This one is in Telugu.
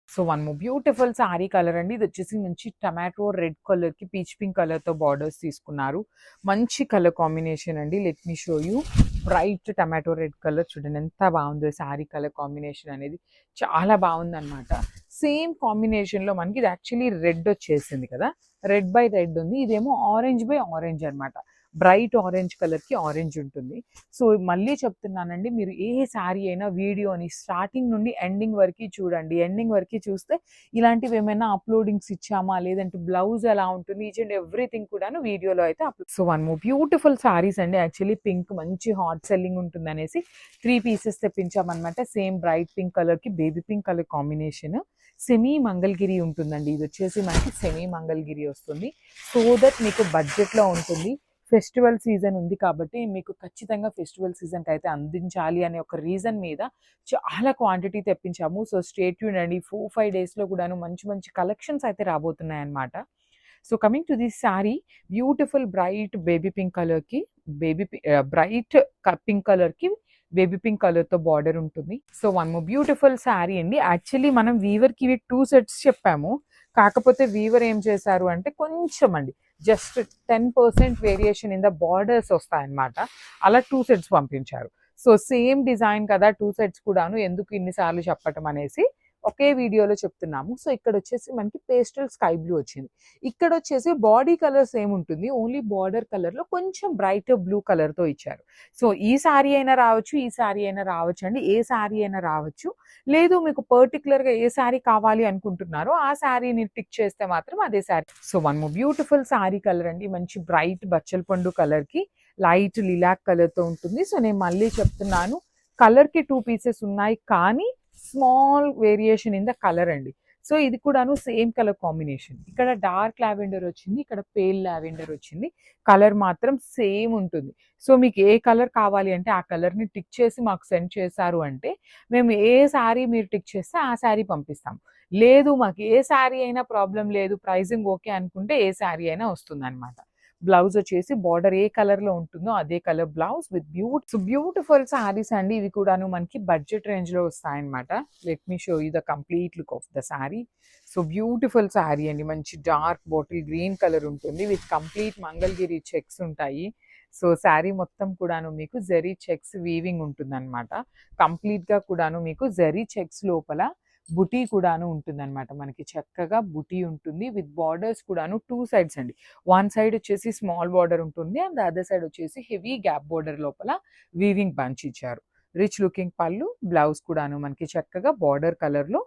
So one more beautiful sorry colour అండి. ఇది వచ్చేసి మంచి టమాటో రెడ్ కలర్‌కి పీచ్ పింక్ కలర్‌తో బార్డర్స్ తీసుకున్నారు. మంచి కలర్ కాంబినేషన్ అండి. Let me show you. Bright tomato red colour చూడండి ఎంత బాగుందో సారీ కలర్ కాంబినేషన్ అనేది. చాలా బాగుందనమాట. సేమ్ కాంబినేషన్‌లో మనకి ఇది యాక్చువల్లీ రెడ్ వచ్చేసింది కదా! రెడ్ బై రెడ్ ఉంది. ఇదేమో ఆరెంజ్ బై ఆరెంజ్ అనమాట. బ్రైట్ ఆరెంజ్ కలర్‌కి ఆరెంజ్ ఉంటుంది. సో మళ్ళీ చెప్తున్నానండి, మీరు ఏ శారీ అయినా వీడియోని స్టార్టింగ్ నుండి ఎండింగ్ వరకి చూడండి. ఎండింగ్ వరకి చూస్తే ఇలాంటివి ఏమైనా అప్లోడింగ్స్ ఇచ్చామా, లేదంటే బ్లౌజ్ ఎలా ఉంటుంది, ఈచ్ అండ్ ఎవ్రీథింగ్ కూడాను వీడియోలో అయితే so one more beautiful saris అండి. యాక్చువల్లీ పింక్ మంచి హాట్ సెల్లింగ్ ఉంటుందనేసి 3 పీసెస్ తెప్పించామనమాట. సేమ్ బ్రైట్ పింక్ కలర్‌కి baby pink colour combination. Semi Mangalagiri ఉంటుందండి. ఇది వచ్చేసి మనకి సెమీ మంగళగిరి వస్తుంది. సో దట్ మీకు బడ్జెట్‌లో ఉంటుంది. ఫెస్టివల్ సీజన్ ఉంది కాబట్టి మీకు ఖచ్చితంగా ఫెస్టివల్ సీజన్‌కి అయితే అందించాలి అనే ఒక రీజన్ మీద చాలా క్వాంటిటీ తెప్పించాము. సో స్టే ట్యూన్డ్ అండి. 4, 5 డేస్‌లో కూడాను మంచి మంచి కలెక్షన్స్ అయితే రాబోతున్నాయన్నమాట. So coming to this sari, beautiful bright baby pink కలర్‌కి బ్రైట్ పింక్ కలర్‌కి బేబీ పింక్ కలర్‌తో బార్డర్ ఉంటుంది. So one more beautiful sari అండి. యాక్చువల్లీ మనం వీవర్‌కి ఇవి 2 సెట్స్ చెప్పాము. కాకపోతే వీవర్ ఏం చేశారు అంటే కొంచెం అండి, just 10% variation in the borders వస్తాయన్నమాట. అలా 2 సెట్స్ పంపించారు. సో సేమ్ డిజైన్ కదా 2 సెట్స్ కూడాను ఎందుకు ఇన్ని సార్లు చెప్పటం అనేసి ఒకే వీడియోలో చెప్తున్నాము. సో ఇక్కడ వచ్చేసి మనకి పేస్టల్ స్కై బ్లూ వచ్చింది. ఇక్కడ వచ్చేసి బాడీ కలర్ సేమ్ ఉంటుంది. ఓన్లీ బార్డర్ కలర్‌లో కొంచెం బ్రైట్ బ్లూ కలర్‌తో ఇచ్చారు. సో ఈ సారీ అయినా రావచ్చు, ఈ సారీ అయినా రావచ్చు అండి. ఏ సారీ అయినా రావచ్చు. లేదు మీకు పర్టిక్యులర్‌గా ఏ సారీ కావాలి అనుకుంటున్నారో ఆ సారీని టిక్ చేస్తే మాత్రం అదే sorry. So one more beautiful sorry colour అండి. మంచి బ్రైట్ బచ్చల పండు కలర్‌కి లైట్ లిలాక్ కలర్‌తో ఉంటుంది. సో నేను మళ్ళీ చెప్తున్నాను, కలర్‌కి 2 పీసెస్ ఉన్నాయి కానీ small variation in the colour అండి. సో ఇది కూడాను సేమ్ కలర్ కాంబినేషన్. ఇక్కడ డార్క్ లావెండర్ వచ్చింది. ఇక్కడ పేల్ లావెండర్ వచ్చింది. కలర్ మాత్రం సేమ్ ఉంటుంది. సో మీకు ఏ కలర్ కావాలి అంటే ఆ కలర్‌ని టిక్ చేసి మాకు సెండ్ చేశారు అంటే మేము ఏ సారీ మీరు టిక్ చేస్తే ఆ సారీ పంపిస్తాం. లేదు మాకు ఏ సారీ అయినా ప్రాబ్లమ్ లేదు, ప్రైజింగ్ ఓకే అనుకుంటే ఏ సారీ అయినా వస్తుందన్నమాట. బ్లౌజ్ వచ్చేసి బార్డర్ ఏ కలర్‌లో ఉంటుందో అదే colour blouse with beautiful saris అండి. ఇవి కూడాను మనకి బడ్జెట్ రేంజ్‌లో వస్తాయన్నమాట. Let me show you the complete look of the sorry. So beautiful sari అండి. మంచి డార్క్ బాటిల్ గ్రీన్ కలర్ ఉంటుంది. విత్ కంప్లీట్ మంగళగిరి చెక్స్ ఉంటాయి. సో సారీ మొత్తం కూడాను మీకు జరీ చెక్స్ వీవింగ్ ఉంటుందన్నమాట. కంప్లీట్‌గా కూడాను మీకు జరీ చెక్స్ లోపల బుటీ కూడాను ఉంటుందన్నమాట. మనకి చక్కగా బుటీ ఉంటుంది. విత్ బార్డర్స్ కూడాను 2 సైడ్స్ అండి. వన్ సైడ్ వచ్చేసి స్మాల్ బార్డర్ ఉంటుంది. అండ్ ద అదర్ సైడ్ వచ్చేసి హెవీ గ్యాప్ బార్డర్ లోపల వీవింగ్ బంచ్ ఇచ్చారు. రిచ్ లుకింగ్ పళ్ళు, బ్లౌజ్ కూడాను మనకి చక్కగా బార్డర్ కలర్‌లో